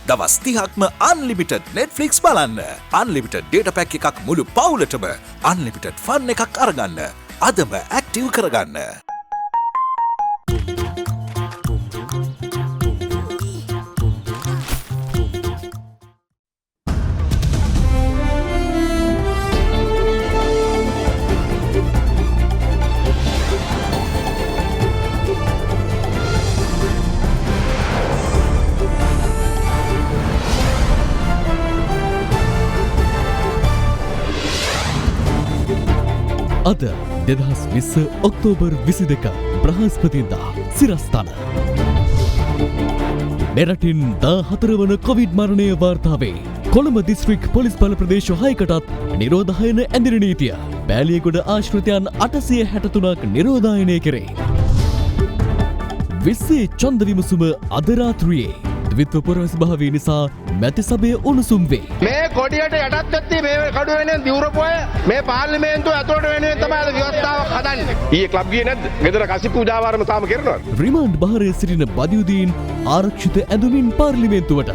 දවස් 30ක්ම unlimited Netflix බලන්න. unlimited data pack එකක් මුළු පවුලටම unlimited fun එකක් අරගන්න. අදම active කරගන්න. අද 2020 ඔක්තෝබර් 22 බ්‍රහස්පතින්දා සිරස්තන. මෙරටින් 14 වන කොවිඩ් මරණය වාර්තාවේ. කොළඹ දිස්ත්‍රික් පොලිස් බල ප්‍රදේශ 6කටත් නිරෝධායන ඇඳින නීතිය. බෑලියගොඩ ආශ්‍රිතයන් 863ක් නිරෝධායනය කෙරේ. විස්සේ ඡන්ද විමසුම අද රාත්‍රියේ ද්විත්ව පුරවැසි භාවය නිසා මැති සභය උණුසුම් වේ. මේ කොඩියට යටත් වෙtti මේ කඩු වෙනෙන් දිවුරපොය මේ පාර්ලිමේන්තුව ඇතුළට වෙනුවෙන් තමයි අද ව්‍යවස්ථාවක් හදන්නේ. ඊයේ ක්ලබ් ගියේ නැද්ද? ගෙදර කසි පූජාවාරම තාම කරනවා. රිමාන්ඩ් බහරේ සිටින බදියුදීන් ආරක්ෂිත ඇඳුමින් පාර්ලිමේන්තුවට.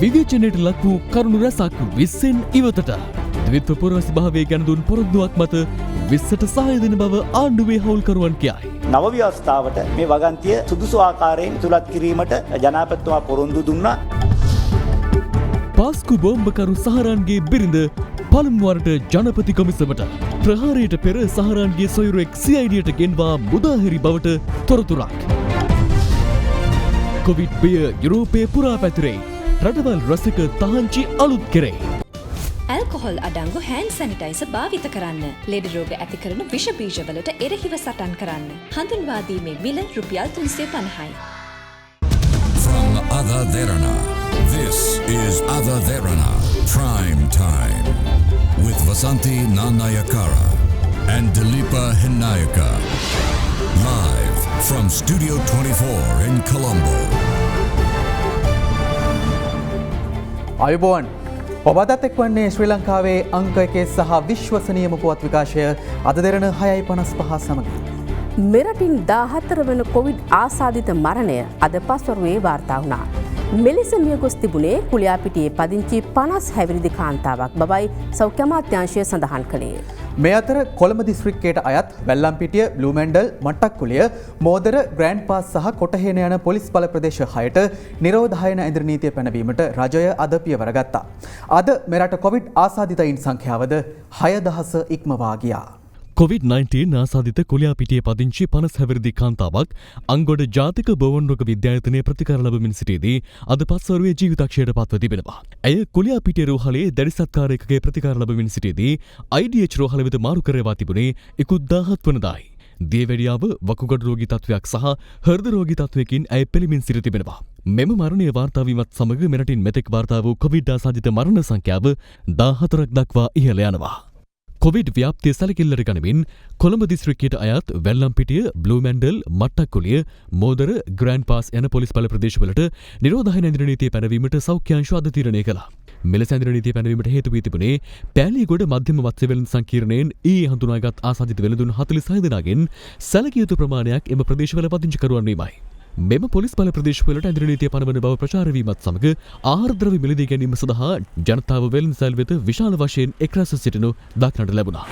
විවේචනයට ලක් වූ කරුණු රැසක් 20න් ඉවතට. ද්විත්ව පුරවැසි භාවය ගැන දුන් පොරොන්දුවක් මත 20ට සහාය දෙන බව ආණ්ඩුවේ හවුල්කරුවන් කියයි. නව ව්‍යවස්ථාවට මේ වගන්තිය සුදුසු ආකාරයෙන් ඉතුලත් කිරීමට ජනාධිපතිතුමා පොරොන්දු දුන්නා. පාස්කු බෝම්බකරු සහරාන්ගේ බිරිඳ පළමුවරට ජනපති කොමිසමට. ප්‍රහාරයට පෙර සහරාන්ගේ සොයුරෙක් CIDට ගෙන්වා මුදාහැරි බවට තොරතුරක්. කොවිඩ් බිය යුරෝපයේ පුරා පැතිරේ. රටවල් රසක තහංචි අලුත් කෙරේ. ඇල්කොහොල් අඩංගු හෑන්ඩ් සැනිටයිසර් භාවිත කරන්න. ලෙඩ රෝග ඇති කරන විෂ බීජවලට එරෙහිව සටන් කරන්න. හඳුන්වා දීමේ මිල රුපියල් 350යි. From Ada Derana, this is Ada Derana Prime Time with Vasanthi Nanayakara and Dilipa Hinayaka. Live from Studio 24 in Colombo. අයුබෝවන් ඔබදත් එක්වන්නේ ශ්‍රී ලංකාවේ අංක 1 සහ විශ්වසනීයම පුවත් විකාශය අද දෙරණ 6:55 සමග. මෙරටින් 14 වන කොවිඩ් ආසාදිත මරණය අද පස්වරුවේ වාර්තා වුණා. මෙලෙස මිය ගොස් තිබුණේ කුලියාපිටියේ පදිංචි 50 හැවිරිදි කාන්තාවක් බවයි සෞඛ්‍ය අමාත්‍යාංශය සඳහන් කළේ. මේ අතර කොළඹ දිස්ත්‍රික්කයට අයත් වැල්ලම්පිටිය, බ්ලූමැන්ඩල්, මට්ටක්කුලිය, මෝදර, ග්‍රෑන්ඩ් පාස් සහ කොටහේන යන පොලිස් බල ප්‍රදේශ 6ට නිරෝධායන ඇඳින නීතිය පැනවීමට රජය අද පියවර ගත්තා. අද මෙරට කොවිඩ් ආසාදිතයින් සංඛ්‍යාවද 6000 ඉක්මවා ගියා. COVID-19 ආසාදිත කුලියාපිටියේ පදිංචි 50 හැවිරිදි කාන්තාවක් අංගොඩ ජාතික බෝවන් රෝග විද්‍යායතනයේ ප්‍රතිකාර ලැබමින් සිටියේදී අද පස්වරුවේ ජීවිතක්ෂයට පත්ව තිබෙනවා. ඇය කුලියාපිටිය රෝහලේ දැඩි සත්කාරයකගේ ප්‍රතිකාර ලැබමින් සිටියේදී IDH රෝහල වෙත මාරු කරවා තිබුණේ ඉකුත් 17 වනදායි. දියවැඩියාව වකුගඩු රෝගී තත්ත්වයක් සහ හෘද රෝගී තත්ත්වයකින් ඇය පෙළමින් සිටි තිබෙනවා. මෙම මරණය වාර්තා වීමත් සමග මෙරටින් මෙතෙක් වාර්තා වූ කොවිඩ් ආසාදිත මරණ සංඛ්‍යාව 14ක් දක්වා ඉහළ යනවා. කොවිඩ් ව්‍යාප්තිය සැලකිල්ලට ගනිමින් කොළඹ දිස්ත්‍රික්කයට අයත් වැල්ලම්පිටිය, බ්ලූමැන්ඩල්, මට්ටක්කුලිය, මෝදර, ග්‍රෑන්ඩ් පාස් යන පොලිස් බල ප්‍රදේශවලට නිරෝධායන ඇඳින නීතිය පැනවීමට සෞඛ්‍ය අංශය අද තීරණය කළා. මෙලෙස ඇඳින නීතිය පැනවීමට හේතු වී තිබුණේ පෑලියගොඩ මධ්‍යම මත්ස්‍ය වෙළඳ සංකීර්ණයෙන් ඊයේ හඳුනාගත් ආසාදිත වෙළඳුන් 46 දෙනාගෙන් සැලකිය යුතු ප්‍රමාණයක් එම ප්‍රදේශවල පදිංචිකරුවන් වීමයි. මෙම පොලිස් බල ප්‍රදේශවලට ඇඳින නීතිය පනවන බව ප්‍රචාර වීමත් සමග ආහාර ද්‍රව්‍ය මිලදී ගැනීම සඳහා ජනතාව වෙළඳසැල් වෙත විශාල වශයෙන් එක්රැස් සිටිනු දක්නට ලැබුණා.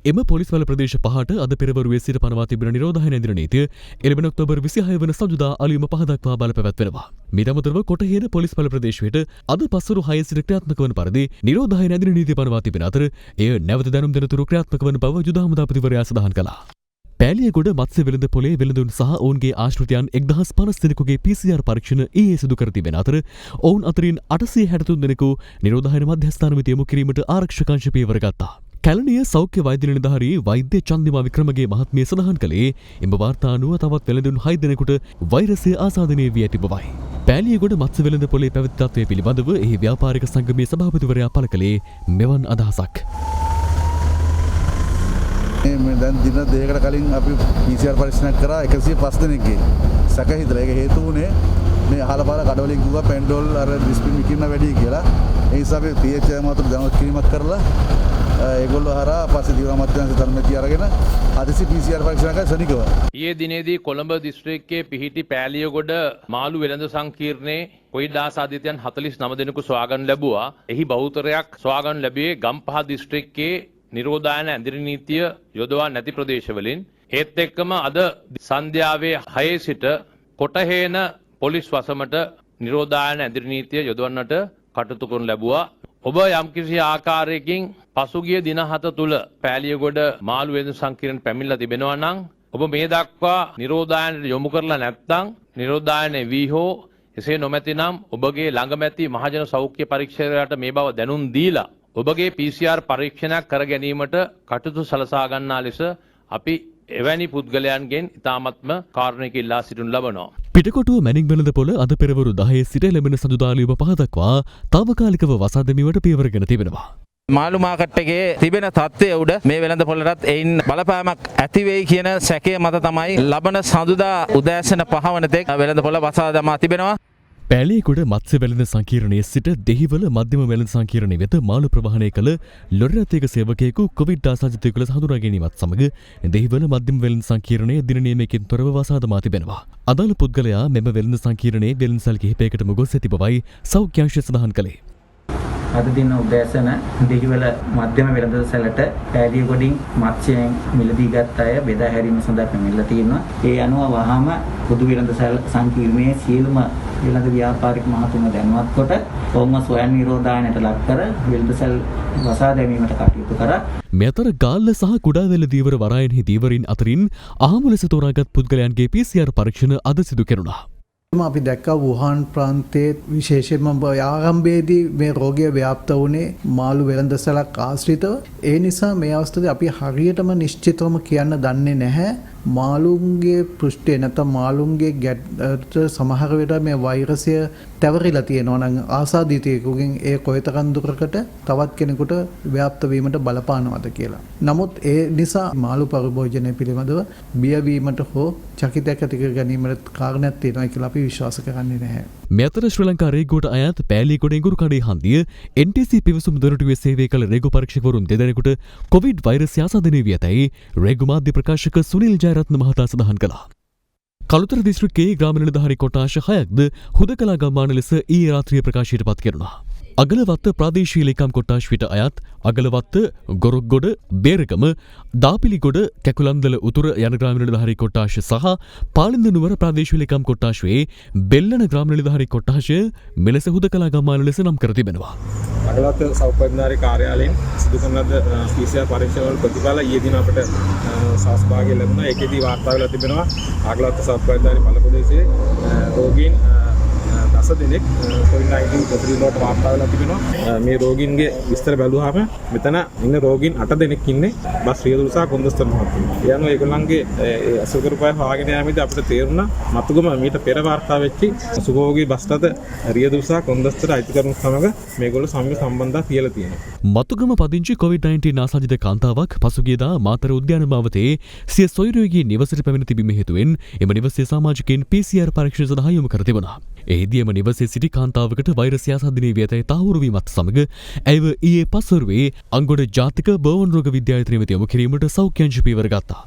එම පොලිස් බල ප්‍රදේශ 5ට අද පෙරවරුවේ සිට පනවා තිබෙන නිරෝධායන ඇඳින නීතිය එළඹෙන ඔක්තෝබර් 26 වන සඳුදා අලුයම 5 දක්වා බලපැවැත්වෙනවා. මීට අමතරව කොටහේන පොලිස් බල ප්‍රදේශයට අද පස්වරු 6 සිට ක්‍රියාත්මක වන පරිදි නිරෝධායන ඇඳින නීතිය පනවා තිබෙන අතර එය නැවත දැනුම් දෙනතුරු ක්‍රියාත්මක වන බව යුද හමුදාපතිවරයා සඳහන් කළා. පෑලියගොඩ මත්ස්‍ය වෙළඳ පොලේ වෙළඳුන් සහ ඔවුන්ගේ ආශ්‍රිතයන් 1050 දෙනෙකුගේ PCR පරීක්ෂණ ඊයේ සිදු කර තිබෙන අතර ඔවුන් අතරින් 863 දෙනෙකු නිරෝධායන මධ්‍යස්ථාන වෙත යොමු කිරීමට ආරක්ෂක අංශ පියවර ගත්තා. කැලණිය සෞඛ්‍ය වෛද්‍ය නිලධාරී වෛද්‍ය චන්දිමා වික්‍රමගේ මහත්මිය සඳහන් කළේ එම වාර්තා අනුව තවත් වෙළඳුන් 6 දෙනෙකුට වෛරසය ආසාදනය වී ඇති බවයි. පෑලියගොඩ මත්ස්‍ය වෙළඳ පොලේ පැවති තත්ත්වය පිළිබඳව එහි ව්‍යාපාරික සංගමයේ සභාපතිවරයා පළ කළේ මෙවන් අදහසක්. මේ දැන් දින දෙකකට කලින් අපි PCR පරීක්ෂණයක් කරා 105 දෙනෙක්ගේ සැක හිතලා. ඒක හේතු වුණේ මේ අහලපාර කඩවලින් ගිහුවා පෙන්ඩෝල් අර ඩිස්පින් විකින්න වැඩි කියලා. ඒ නිසා අපි PHI මාතෘ දැනුවත් කිරීමක් කරලා ඒගොල්ලෝ හරහා පස්සේ දිව අමාත්‍යාංශ ධර්මති අරගෙන හදිසි PCR පරීක්ෂණ කරලා ශනිකව. ඊයේ දිනේදී කොළඹ දිස්ත්‍රික්කයේ පිහිටි පෑලියගොඩ මාළු වෙළඳ සංකීර්ණයේ කොවිඩ් ආසාදිතයන් 49 දෙනෙකු සොයාගන්න ලැබුවා. එහි බහුතරයක් සොයාගන්න ලැබුවේ ගම්පහ දිස්ත්‍රික්කයේ නිරෝධායන ඇඳිරි නීතිය යොදවා නැති ප්‍රදේශවලින්. ඒත් එක්කම අද සන්ධ්‍යාවේ 6 සිට කොටහේන පොලිස් වසමට නිරෝධායන ඇඳිරි නීතිය යොදවන්නට කටයුතු කරනු ලැබුවා. ඔබ යම්කිසි ආකාරයකින් පසුගිය දින 7 තුල පෑලියගොඩ මාළු වෙළඳ සංකීර්ණ පැමිණලා තිබෙනවා නම් ඔබ මේ දක්වා නිරෝධායනට යොමු කරලා නැත්නම් නිරෝධායන වී හෝ එසේ නොමැතිනම් ඔබගේ ළඟමැති මහජන සෞඛ්‍ය පරීක්ෂකයාට මේ බව දැනුම් දීලා ඔබගේ PCR පරීක්ෂණයක් කර ගැනීමට කටයුතු සලසා ගන්නා ලෙස අපි එවැනි පුද්ගලයන්ගෙන් ඉතාමත්ම කාරුණික ඉල්ලා සිටිනු ලබනවා. පිටකොටුව මැනික් වෙළඳ පොළ අද පෙරවරු 10 සිට ලැබෙන සඳුදාලියව 5 දක්වා තාවකාලිකව වසා දැමීමට පියවරගෙන තිබෙනවා. මාළු මාකට් එකේ තිබෙන තත්ත්වය උඩ මේ වෙළඳ පොළටත් එයින් බලපෑමක් ඇති වෙයි කියන සැකය මත තමයි ලබන සඳුදා උදෑසන 5 වන තෙක් වෙළඳ පොළ වසා දමා තිබෙනවා. පෑලියගොඩ මත්ස්‍ය වෙළඳ සංකීර්ණයේ සිට දෙහිවල මධ්‍යම වෙළඳ සංකීර්ණය වෙත මාළු ප්‍රවාහනය කළ ලොරි රථයක සේවකයෙකු කොවිඩ් ආසාදිතයෙකු ලෙස හඳුනා ගැනීමත් සමග දෙහිවල මධ්‍යම වෙළඳ සංකීර්ණයේ දින නියමයකින් තොරව වසා දමා තිබෙනවා. අදාළ පුද්ගලයා මෙම වෙළඳ සංකීර්ණයේ වෙළඳසල් කිහිපයකටම ගොස් ඇති බවයි සෞඛ්‍ය අංශය සඳහන් කළේ. අද දින උදෑසන දෙහිවල මධ්‍යම වෙළඳ සැලට පෑලියගොඩින් මත්ස්‍යයෙන් මිලදී ගත් අය බෙදා හැරීම සඳහා පැමිණලා තියෙනවා. ඒ අනුව වහාම පොදු වෙළඳ සැල සංකීර්ණයේ සියලුම වෙළඳ ව්‍යාපාරික මහතුන් දැනුවත් කොට ඔවුන්ව ස්වයං නිරෝධායනයට ලක් කර වෙළඳ සැල් වසා දැමීමට කටයුතු කරා. මෙතර ගාල්ල සහ කුඩාවැල්ල දීවර වරායන්හි දීවරින් අතරින් අහමු ලෙස තෝරාගත් පුද්ගලයන්ගේ PCR පරීක්ෂණ අද සිදු කෙරුණා. අපි දැක්කා වුහාන් ප්‍රාන්තයේ විශේෂයෙන්ම ආරම්භයේදී මේ රෝගය ව්‍යාප්ත වුණේ මාළු වෙළඳසැලක් ආශ්‍රිතව. ඒ නිසා මේ අවස්ථාවේ අපි හරියටම නිශ්චිතවම කියන්න දන්නේ නැහැ මාළුන්ගේ පෘෂ්ඨය නැත්නම් මාළුන්ගේ ගැට සමහර වෙලාවට මේ වෛරසය තැවරිලා තියෙනවා නම් ආසාදිතයෙකුගෙන් ඒ කොයිතරම් දුරකට තවත් කෙනෙකුට ව්‍යාප්ත වීමට බලපානවද කියලා. නමුත් ඒ නිසා මාළු පරිභෝජනය පිළිබඳව බියවීමට හෝ චකිතයක් ඇති කර ගැනීමට කාරණයක් තියෙනවා කියලා අපි විශ්වාස කරන්නේ නැහැ. මෙතර ශ්‍රී ලංකා රේගුවට අයත් පෑලියගොඩ ඉඟුරුකඩේ හන්දිය NTC පිවිසුම් දොරටුවේ සේවය කළ රේගු පරීක්ෂකවරුන් දෙදෙනෙකුට කොවිඩ් වෛරසය ආසාදනය වී ඇතැයි රේගු මාධ්‍ය ප්‍රකාශක සුනිල් ජයරත්න මහතා සඳහන් කළා. කළුතර දිස්ත්‍රික්කයේ ග්‍රාම නිලධාරී කොට්ටාශ 6ක්ද හුදකලා ගම්මාන ලෙස ඊයේ රාත්‍රියේ ප්‍රකාශයට පත් කෙරුණා. අගලවත්ත ප්‍රාදේශීය ලේකම් කොට්ටාශයට අයත් අගලවත්ත ගොරොක්ගොඩ බේරගම දාපිලිගොඩ කැකුලන්දල උතුර යන ග්‍රාම නිලධාරී කොට්ටාශ සහ පාලින්ද නුවර ප්‍රාදේශීය ලේකම් කොට්ටාශයේ බෙල්ලන ග්‍රාම නිලධාරී කොට්ටාශය මෙලෙස හුදකලා ගම්මාන ලෙස නම් කර තිබෙනවා. අගලවත්ත සෞඛ්‍ය අධිකාරී කාර්යාලයෙන් සිදු කරන ලද PCR පරීක්ෂණවල ප්‍රතිඵල ඊයේ දින අපට සහභාගී ලැබුණා. ඒකෙදී වාර්තා වෙලා තිබෙනවා අගලවත්ත සෞඛ්‍ය අධිකාරී පළ ප්‍රදේශයේ රෝගීන් 10 දෙනෙක් COVID-19 පොසිටිව් වලට වාර්තා වෙලා තිබෙනවා. මේ රෝගීන්ගේ විස්තර බැලුවාම මෙතන ඉන්න රෝගීන් 8 දෙනෙක් ඉන්නේ බස් රියදුරු සහ කොන්දස්තර මහත්මයා. ඒ අනුව ඒගොල්ලන්ගේ අසුකරුපය හොයාගෙන යාමේදී අපිට තේරුණා මතුගම මීට පෙර වාර්තා වෙච්ච සුභෝගී බස් රථ රියදුරු සහ කොන්දස්තර අයිතිකරුන් සමග මේගොල්ලෝ සම්මිල සම්බන්ධතා තියලා තියෙනවා. මතුගම පදිංචි COVID-19 ආසාදිත කාන්තාවක් පසුගියදා මාතර උද්‍යාන මාවතේ සිය සොයුරියගේ නිවසට පැමිණ තිබීම හේතුවෙන් එම නිවසේ සමාජිකයින් PCR පරීක්ෂණ සඳහා යොමු කර තිබුණා. එහිදී එම නිවසේ සිටි කාන්තාවකට වෛරසය ආසාදනය වී ඇතැයි තහවුරු වීමත් සමග ඇයව ඊයේ පස්වරුවේ අංගොඩ ජාතික බෝවන් රෝග විද්‍යාලයට යොමු කිරීමට සෞඛ්‍ය අංශ පියවර ගත්තා.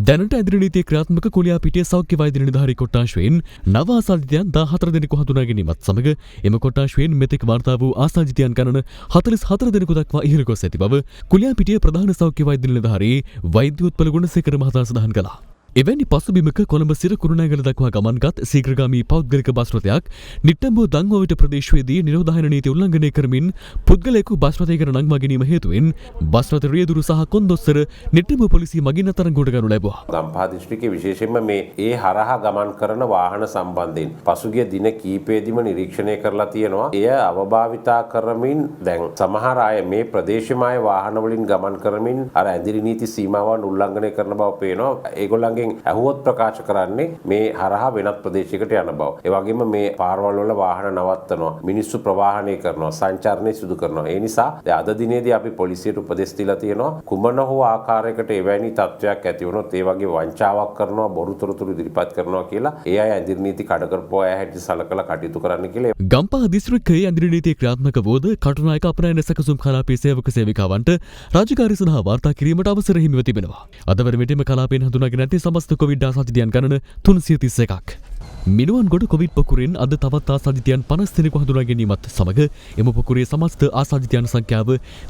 දැනට ඇඳිරි නීතිය ක්‍රියාත්මක කුලියාපිටිය සෞඛ්‍ය වෛද්‍ය නිලධාරී කොට්ටාශයෙන් නව ආසාදිතයන් 14 දෙනෙකු හඳුනා ගැනීමත් සමග එම කොට්ටාශයෙන් මෙතෙක් වාර්තා වූ ආසාදිතයන් ගණන 44 දෙනෙකු දක්වා ඉහළ ගොස් ඇති බව කුලියාපිටිය ප්‍රධාන සෞඛ්‍ය වෛද්‍ය නිලධාරී වෛද්‍යෝත්පල ගුණසේකර මහතා සඳහන් කළා. එවැනි පසුබිමක කොළඹ සිට කුරුණෑගල දක්වා ගමන්ගත් ශීඝ්‍රගාමී පෞද්ගලික බස් රථයක් නිට්ටඹුව දංගොවිට ප්‍රදේශයේදී නිරෝධායන නීති උල්ලංඝනය කරමින් පුද්ගලයෙකු බස් රථයකට නංවා ගැනීම හේතුවෙන් බස් රථ රියදුරු සහ කොන්දොස්තර නිට්ටඹුව පොලිසිය මගින් අත්අඩංගුවට ගනු ලැබුවා. ගම්පහ දිස්ත්‍රික්කයේ විශේෂයෙන්ම මේ ඒ හරහා ගමන් කරන වාහන සම්බන්ධයෙන් පසුගිය දින කිහිපෙදීම නිරීක්ෂණය කරලා තියෙනවා. එය අවභාවිතා කරමින් දැන් සමහර අය මේ ප්‍රදේශීය වාහන වලින් ගමන් කරමින් අර ඇඳිරි නීති සීමාවන් උල්ලංඝනය කරන බව පේනවා. ඒගොල්ලන්ගේ තමන්ගෙන් ඇහුවොත් ප්‍රකාශ කරන්නේ මේ හරහා වෙනත් ප්‍රදේශයකට යන බව. ඒ වගේම මේ පාරවල් වල වාහන නවත්තනවා, මිනිස්සු ප්‍රවාහනය කරනවා, සංචාරණය සිදු කරනවා. ඒ නිසා අද දිනේදී අපි පොලිසියට උපදෙස් දීලා තියෙනවා කුමන හෝ ආකාරයකට එවැනි තත්වයක් ඇති වුණොත් ඒ වගේ වංචාවක් කරනවා, බොරු තොරතුරු ඉදිරිපත් කරනවා කියලා ඒ අය ඇඳිරි නීති කඩ කරපුවා අය හැටියට සලකලා කටයුතු කරන්න කියලා. ගම්පහ දිස්ත්‍රික්කයේ ඇඳිරි නීතිය ක්‍රියාත්මක වූද කටුනායක අපනයන සැකසුම් කලාපයේ සේවක සේවිකාවන්ට රාජකාරී සඳහා වාර්තා කිරීමට අවසර හිමිව තිබෙනවා. අද වන විටම කලාපයෙන් හඳුනාගෙන ඇති සමස්ත කොවිඩ් ආසාදිතයන් ගණන 331ක්. මිනුවන්ගොඩ කොවිඩ් පොකුරෙන් අද තවත් ආසාදිතයන් 50 දෙනෙකු හඳුනා ගැනීමත් සමග එම පොකුරේ සමස්ත ආසාදිතයන් සංඛ්‍යාව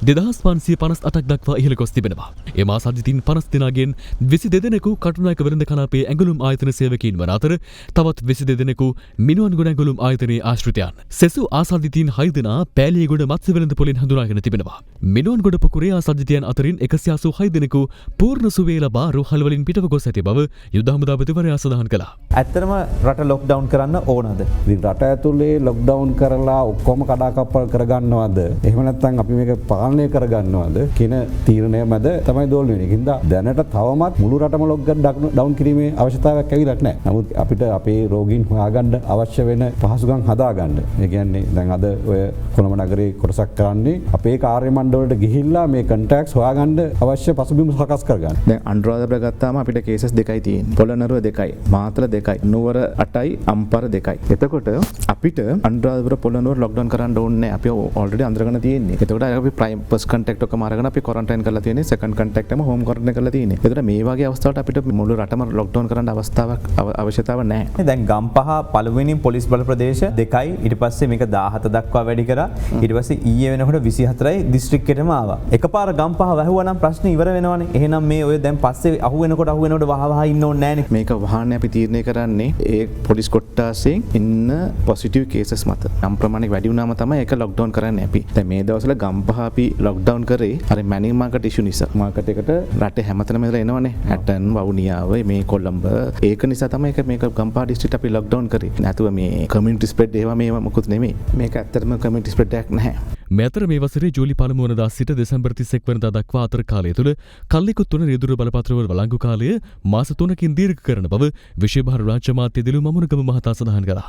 2558ක් දක්වා ඉහළ ගොස් තිබෙනවා. එම ආසාදිතින් 50 දෙනාගෙන් 22 දෙනෙකු කටුනායක වෙළඳ කලාපයේ ඇඟලුම් ආයතන සේවකයින් වන අතර තවත් 22 දෙනෙකු මිනුවන්ගොඩ ඇඟලුම් ආයතනයේ ආශ්‍රිතයන්. සෙසු ආසාදිතයින් 6 දෙනා පෑලියගොඩ මත්ස්‍ය වෙළඳ පොලෙන් හඳුනාගෙන තිබෙනවා. මිනුවන්ගොඩ පොකුරේ ආසාදිතයන් අතරින් 186 දෙනෙකු පූර්ණ සුවය ලබා රෝහල් වලින් පිටව ගොස් ඇති බව යුද හමුදාපතිවරයා සඳහන් කළා. ඇත්තටම රට ලොක්ඩවුන් කරන්න ඕනද? රට ඇතුලේ ලොක්ඩවුන් කරලා ඔක්කොම කඩාකප්පල් කරගන්නවද? එහෙම නැත්නම් අපි මේක පාලනය කරගන්නවද කියන තීරණය මැද තමයි දෝල් වෙන්නේ. ඒකින්ද දැනට තවමත් මුළු රටම ලොක්ඩවුන් කිරීමේ අවශ්‍යතාවයක් ඇවිල්ලා නැහැ. නමුත් අපිට අපේ රෝගීන් හොයාගන්න අවශ්‍ය වෙන පහසුකම් හදාගන්න. ඒ කියන්නේ දැන් අද ඔය කොළඹ නගරේ කොටසක් කරන්නේ අපේ කාර්ය මණ්ඩලවලට ගිහිල්ලා මේ කන්ටැක්ට්ස් හොයාගන්න අවශ්‍ය පසුබිම් සකස් කරගන්න. දැන් අනුරාධපුර ගත්තාම අපිට කේසස් දෙකයි තියෙන්නේ. පොළොන්නරුව දෙකයි, මාතල දෙකයි, නුවර 8යි, අම්පර 2යි. එතකොට අපිට අනුරාධපුර පොළොන්නරුව ලොක්ඩවුන් කරන්න ඕනේ නැහැ. අපි ඔල්රෙඩි අඳුරගෙන තියෙන්නේ. එතකොට අපි ප්‍රයිම් ෆස්ට් කන්ටැක්ට් එකම අරගෙන අපි ක්වොරන්ටයින් කරලා තියෙන්නේ. සෙකන්ඩ් කන්ටැක්ට් එකම හෝම් ක්වොරන්ටයින් කරලා තියෙන්නේ. එතකොට මේ වගේ අවස්ථාවලට අපිට මුළු රටම ලොක්ඩවුන් කරන්න අවශ්‍යතාවක් නැහැ. දැන් ගම්පහ පළවෙනි පොලිස් බල ප්‍රදේශ 2යි, ඊට පස්සේ මේක 17 දක්වා වැඩි කරා. ඊට පස්සේ ඊයේ වෙනකොට 24යි දිස්ත්‍රික්කෙටම ආවා. එකපාර ගම්පහ වැහුවා නම් ප්‍රශ්න ඉවර වෙනවනේ. එහෙනම් මේ ඔය දැන් පස්සේ අහු වෙනකොට වහ ඉන්න ඕනේ නැහනේ. මේක වහන්නේ අපි තීරණය කරන්නේ ඒ පොලිස් කොට්ටාසයෙන් ඉන්න පොසිටිව් කේසස් මත. නම් ප්‍රමාණයක් වැඩි වුණාම තමයි ඒක ලොක්ඩවුන් කරන්නේ අපි. දැන් මේ දවස්වල ගම්පහ අපි ලොක්ඩවුන් කරේ අර මැනින් මාකට් ඉෂු නිසා. මාකට් එකට රටේ හැමතැනම ඉඳලා එනවනේ. ඇටන්, වවුනියාව, මේ කොළඹ. ඒක නිසා තමයි මේක ගම්පහ ඩිස්ට්‍රික්ට් අපි ලොක්ඩවුන් කරේ. නැතුව මේ කමියුනිටි ස්ප්‍රෙඩ් ඒවා මේවා මොකුත් නෙමෙයි. මේක ඇත්තටම කමියුනිටි ස්ප්‍රෙඩ් එකක් නැහැ. මෙතර මේ වසරේ ජූලි 1 වනදා සිට දෙසැම්බර් 31 වෙනිදා දක්වා අතර කාලය තුළ කල්ලිකුත් වන රියදුරු බලපත්‍රවල වළංගු කාලය මාස 3කින් දීර්ඝ කරන බව විශේෂ භාර රාජ්‍ය මාත්‍ය දිලු මමුණගම මහතා සඳහන් කළා.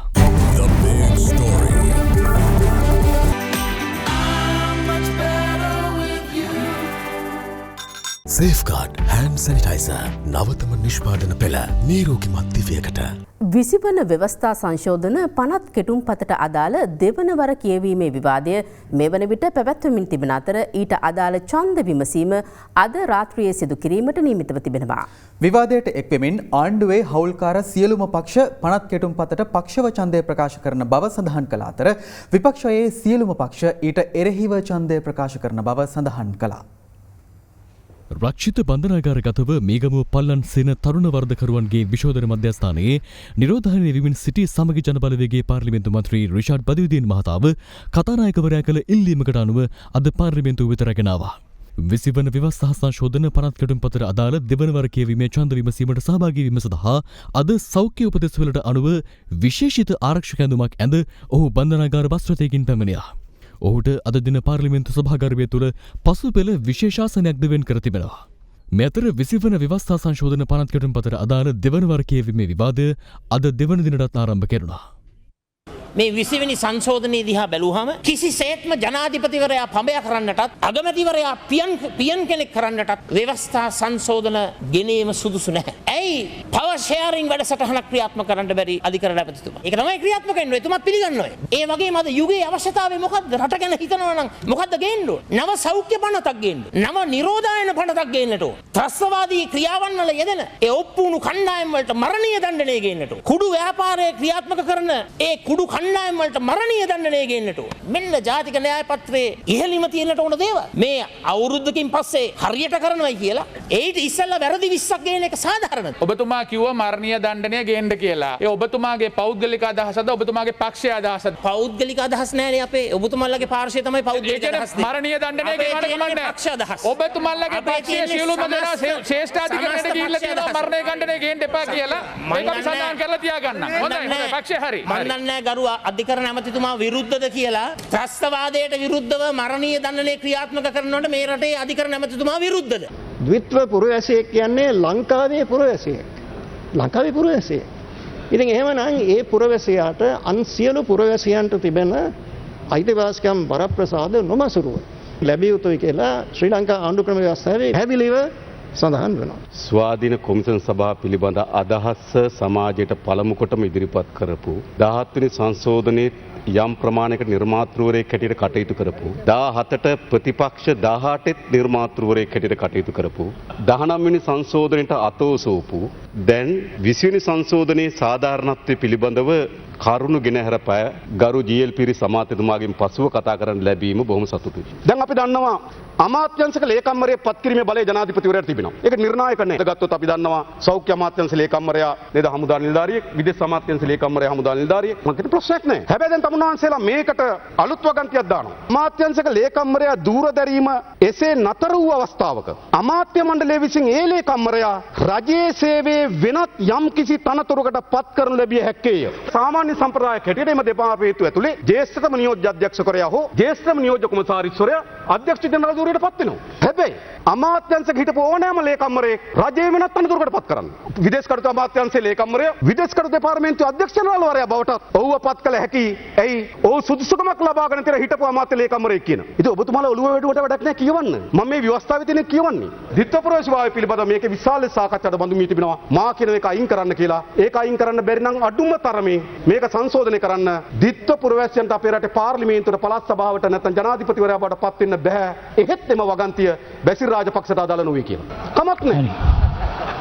සේෆ්ගාඩ් හෑන්ඩ් සැනිටයිසර් නවතම නිෂ්පාදන පෙළ නීරෝගිමත් දිවියකට. විසිවන ව්‍යවස්ථා සංශෝධන පනත් කෙටුම්පතට අදාළ දෙවන වර කියවීමේ විවාදය මේ වන විට පැවැත්වමින් තිබෙන අතර ඊට අදාළ ඡන්ද විමසීම අද රාත්‍රියේ සිදු කිරීමට නියමිතව තිබෙනවා. විවාදයට එක්වෙමින් ආණ්ඩුවේ හවුල්කාර සියලුම පක්ෂ පනත් කෙටුම්පතට පක්ෂව ඡන්දය ප්‍රකාශ කරන බව සඳහන් කළ අතර විපක්ෂයේ සියලුම පක්ෂ ඊට එරෙහිව ඡන්දය ප්‍රකාශ කරන බව සඳහන් කළා. රක්ෂිත බන්ධනාගාරගතව මේගමුව පල්ලන් සේන තරුණ වර්ධකරුවන්ගේ විශෝධන මධ්‍යස්ථානයේ නිරෝධායනය වෙමින් සිටි සමගි ජනබලවේගයේ පාර්ලිමේන්තු මන්ත්‍රී රිෂාඩ් බදියුදීන් මහතාව කතානායකවරයා කළ ඉල්ලීමකට අනුව අද පාර්ලිමේන්තුව වෙත රැගෙන ආවා. 20 වන ව්‍යවස්ථා සංශෝධන පනත් කෙටුම්පතට අදාළ දෙවන වර කියවීමේ ඡන්ද විමසීමට සහභාගී වීම සඳහා අද සෞඛ්‍ය උපදෙස්වලට අනුව විශේෂිත ආරක්ෂක ඇඳුමක් ඇඳ ඔහු බන්ධනාගාර බස් රථයකින් පැමිණියා. ඔහුට අද දින පාර්ලිමේන්තු සභාගාරය තුළ පසු පෙළ විශේෂාසනයක්ද වෙන් කර තිබෙනවා. මේ අතර 20 වන ව්‍යවස්ථා සංශෝධන පනත් කෙටුම්පතට අදාළ දෙවන වර කියවීමේ විවාදය අද දෙවන දිනටත් ආරම්භ කෙරුණා. මේ 20 වෙනි සංශෝධනයේ දිහා බැලුවහම කිසිසේත්ම ජනාධිපතිවරයා පඹය කරන්නටත් අගමැතිවරයා පියන් කෙනෙක් කරන්නටත් ව්‍යවස්ථා සංශෝධන ගෙනීම සුදුසු නැහැ. ඇයි පවර් ෂෙයාරින් වැඩසටහනක් ක්‍රියාත්මක කරන්න බැරි අධිකරණ ඇපතිතුමා? ඒක තමයි ක්‍රියාත්මක වෙන්නේ. එතුමා පිළිගන්නවා. ඒ වගේම අද යුගයේ අවශ්‍යතාවය මොකද්ද? රට ගැන හිතනවා නම් මොකද්ද ගේන්න ඕන? නව සෞඛ්‍ය පනතක් ගේන්න. නව නිරෝධායන පනතක් ගේන්නට ඕන. ත්‍රස්තවාදී ක්‍රියාවන් වල යෙදෙන ඒ ඔප්පුණු කණ්ඩායම් වලට මරණීය දඬුවම ගේන්නට ඕන. කුඩු ව්‍යාපාරයේ ක්‍රියාත්මක කරන ඒ කුඩු කණ්ඩායම් වලට මරණීය දඬුවම ගේන්නට ඕන. මෙන්න ජාතික න්‍යාය පත්‍රයේ ඉහළින්ම තියෙන්නට ඕන දේවල්. මේ අවුරුද්දකින් පස්සේ හරියට කරනවයි කියලා ඒට ඉස්සෙල්ලා වැරදි 20ක් ගේන එක සාධාරණද? ඔබතුමා කිව්වා මරණීය දණ්ඩනය ගේන්න කියලා. ඒ ඔබතුමාගේ පෞද්ගලික අදහසද ඔබතුමාගේ පක්ෂයේ අදහසද? පෞද්ගලික අදහස් නෑනේ අපේ. ඔබතුමාලගේ පාර්ශවය තමයි පෞද්ගලික අදහස් දෙන්නේ. මරණීය දණ්ඩනය ගෙවන්න කමන්නේ. පක්ෂ අදහස්. ඔබතුමාලගේ පක්ෂයේ සියලුම දෙනා ශ්‍රේෂ්ඨාධිකරණයට ගිහිල්ලා තියෙනවා මරණීය දණ්ඩනය ගේන්න එපා කියලා. මේක අපි සඳහන් කරලා තියාගන්න. හොඳයි හොඳයි පක්ෂය හරි. මම දන්නේ ගරු අධිකරණ ඇමතිතුමා විරුද්ධද කියලා. ත්‍රස්තවාදයට විරුද්ධව මරණීය දණ්ඩනය ක්‍රියාත්මක කරනකොට මේ රටේ අධිකරණ ඇමතිතුමා විරුද්ධද? ද්විත්ව පුරවැසියෙක් කියන්නේ ලංකාවේ පුරවැසියෙක්. ලංකාවේ පුරවැසියෙක්. ඉතින් එහෙමනම් ඒ පුරවැසියාට අන් සියලු පුරවැසියන්ට තිබෙන අයිතිවාසිකම් වරප්‍රසාද නොමසුරුව ලැබිය යුතුයි කියලා ශ්‍රී ලංකා ආණ්ඩු ක්‍රම ව්‍යවස්ථාවේ පැහැදිලිව සඳහන් වෙනවා. ස්වාධීන කොමිසම් සභාව පිළිබඳ අදහස් සමාජයට පළමු කොටම ඉදිරිපත් කරපු 17 වෙනි සංශෝධනයේ යම් ප්‍රමාණයකට නිර්මාතෘවරයෙක් හැටියට කටයුතු කරපු 17ට ප්‍රතිපක්ෂ 18ත් නිර්මාතෘවරයෙක් හැටියට කටයුතු කරපු 19 වෙනි සංශෝධනයට අතෝසෝපු දැන් 20 වෙනි සංශෝධනයේ සාධාරණත්වය පිළිබඳව කරුණු ගෙන හැරපෑ ගරු ජී.එල්.පීරි සමාජතුමාගෙන් පසුව කතා කරන්න ලැබීම බොහොම සතුටුයි. දැන් අපි දන්නවා අමාත්‍යංශක ලේකම්වරයෙක් පත් කිරීමේ බලය ජනාධිපතිවරයාට තිබෙනවා. ඒක නිර්ණායක නැහැ. ගත්තොත් අපි දන්නවා සෞඛ්‍ය අමාත්‍යංශ ලේකම්වරයා නේද හමුදා නිලධාරියෙක්, විදේශ අමාත්‍යංශ ලේකම්වරයා හමුදා නිලධාරියෙක්. මකට ප්‍රශ්නයක් නැහැ. හැබැයි දැන් තමුන්වහන්සේලා මේකට අලුත් වගන්තියක් දානවා. අමාත්‍යංශක ලේකම්වරයා දූර දැරීම එසේ නතර වූ අවස්ථාවක අමාත්‍ය මණ්ඩලය විසින් ඒ ලේකම්වරයා රජයේ සේවයේ වෙනත් යම් කිසි තනතුරකට පත් කරනු ලැබිය හැක්කේය. සාමාන්‍ය සම්ප්‍රදායක් හැටියට එම දෙපාර්තමේන්තුව ඇතුලේ ජ්‍යෙෂ්ඨතම නියෝජ්‍ය අධ්‍යක්ෂකවරයා හෝ ජ්‍යෙෂ්ඨතම නියෝජ්‍ය කොමසාරිස්වරයා අධ්‍යක්ෂ ජනරාල් ධූරයට පත් වෙනවා. හැබැයි අමාත්‍යංශක හිටපු ඕනෑම ලේකම්වරයෙක් රජයේ වෙනත් තනතුරකට පත් කරන්න. විදේශ කටයුතු අමාත්‍යංශයේ ලේකම්වරයා විදේශ කටයුතු දෙපාර්තමේන්තුවේ අධ්‍යක්ෂ ජනරාල්වරයා බවට ඔව්ව පත් කළ හැකි. ඇයි? ඔව් සුදුසුකමක් ලබාගෙන තිර හිටපු අමාත්‍ය ලේකම්වරයෙක් කියන. ඉතින් ඔබතුමාලා ඔළුව වැඩුවට වැඩක් නැහැ කියවන්න. මම මේ ව්‍යවස්ථාවේ තියෙන කියවන්නේ. ද්විත්ව ප්‍රවේශභාවය පිළිබඳව මේකේ විශාල සාකච්ඡාවට බඳු මී තිබෙනවා. මා කියන එක අයින් කරන්න කියලා. ඒක අයින් කරන්න බැරි නම් අඩුම තරමේ මේක සංශෝධනය කරන්න ද්විත්ව පුරවැසියන්ට අපේ රටේ පාර්ලිමේන්තුවට පළාත් සභාවට නැත්නම් ජනාධිපතිවරයා බවට පත් වෙන්න බෑ. එහෙත් එම වගන්තිය බැසිල් රාජපක්ෂට අදාළ නොවේ කියලා. කමක් නැහැ.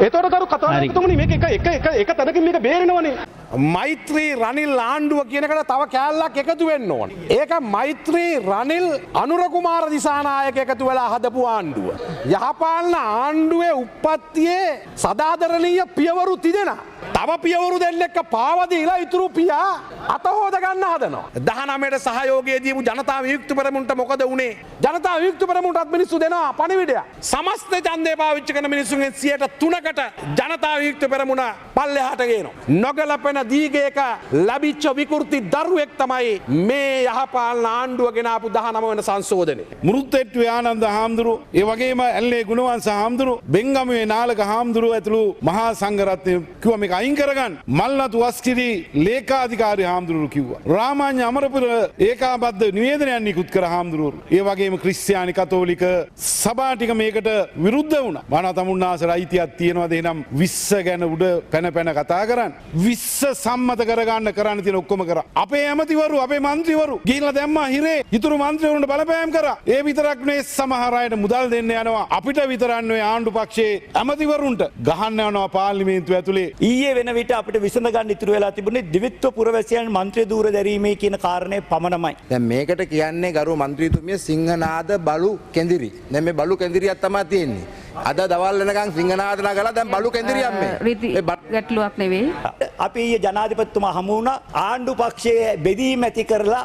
එතකොට කරු කතානායකතුමනි මේක එක තැනකින් මේක බේරෙනවනේ. මෛත්‍රී රනිල් ආණ්ඩුව කියනකට තව කෑල්ලක් එකතු වෙන්න ඕන. ඒක මෛත්‍රී රනිල් අනුර කුමාර දිසානායක එකතු වෙලා හදපු ආණ්ඩුව. යහපාලන ආණ්ඩුවේ උප්පත්තියේ සදාදරණීය පියවරු තිදෙනා. තව පියවරු දෙන්නෙක්ක පාවදීලා ඉතුරු පියා අතහෝද ගන්න හදනවා. 19ට සහයෝගය දීපු ජනතා විමුක්ති පෙරමුණට මොකද වුනේ? ජනතා විමුක්ති පෙරමුණටත් මිනිස්සු දෙනවා පණිවිඩයක්. සමස්ත ඡන්දය පාවිච්චි කරන මිනිස්සුන්ගෙන් 3%කට ජනතා විමුක්ති පෙරමුණ පල්ලෙහාට ගේනවා. නොගැලපෙන දීගයක ලැබිච්ච විකෘති දරුවෙක් තමයි මේ යහපාලන ආණ්ඩුව ගෙනාපු 19 වෙනි සංශෝධනය. මුරුත්තෙට්ටු ආනන්ද හාමුදුරුව, ඒ වගේම ඇල්ලේ ගුණවංශ හාමුදුරුව, බෙන්ගමුවේ නාලක හාමුදුරුව ඇතුළු මහා සංඝරත්නය කිව්වා මේක අයින් කරගන්න. මල්නතු වස්කිරි ලේකාධිකාරී හාමුදුරුවෝ කිව්වා. රාමාඤ්ඤ අමරපුර ඒකාබද්ධ නිවේදනයක් නිකුත් කර හාමුදුරුවෝ. ඒ වගේම ක්‍රිස්තියානි කතෝලික සභා ටික මේකට විරුද්ධ වුණා. බණ තමුන්නාසට අයිතියක් තියෙනවද එහෙනම් 20 ගැන උඩ පැන පැන කතා කරන්න. 20 සම්මත කරගන්න කරන්න තියෙන ඔක්කොම කරා. අපේ ඇමතිවරු, අපේ മന്ത്രിවරු ගිහිල්ලා දැම්මා හිරේ. ඉතුරු മന്ത്രിවරුන්ට බලපෑම් කරා. ඒ විතරක් නෙවෙයි සමහර අයට මුදල් දෙන්න යනවා. අපිට විතරක් නෙවෙයි ආණ්ඩු පක්ෂයේ ඇමතිවරුන්ට ගහන්න යනවා පාර්ලිමේන්තුව ඇතුලේ. ඊයේ වෙන විට අපිට විසඳ ගන්න ඉතුරු වෙලා තිබුණේ ද්විත්ව පුරවැසියන් මන්ත්‍රී ධූර දැරීමේ කියන කාරණේ පමණමයි. දැන් මේකට කියන්නේ ගරු මන්ත්‍රීතුමිය සිංහනාද බලු කෙඳිරි. දැන් මේ බලු කෙඳිරියක් තමයි තියෙන්නේ. අද දවල් වෙනකන් සිංහනාද නගලා දැන් බලු කෙඳිරියක් මේ. ගැටලුවක් නෙවෙයි. අපි ඊයේ ජනාධිපතිතුමා හමු වුණා ආණ්ඩු පක්ෂයේ බෙදීම් ඇති කරලා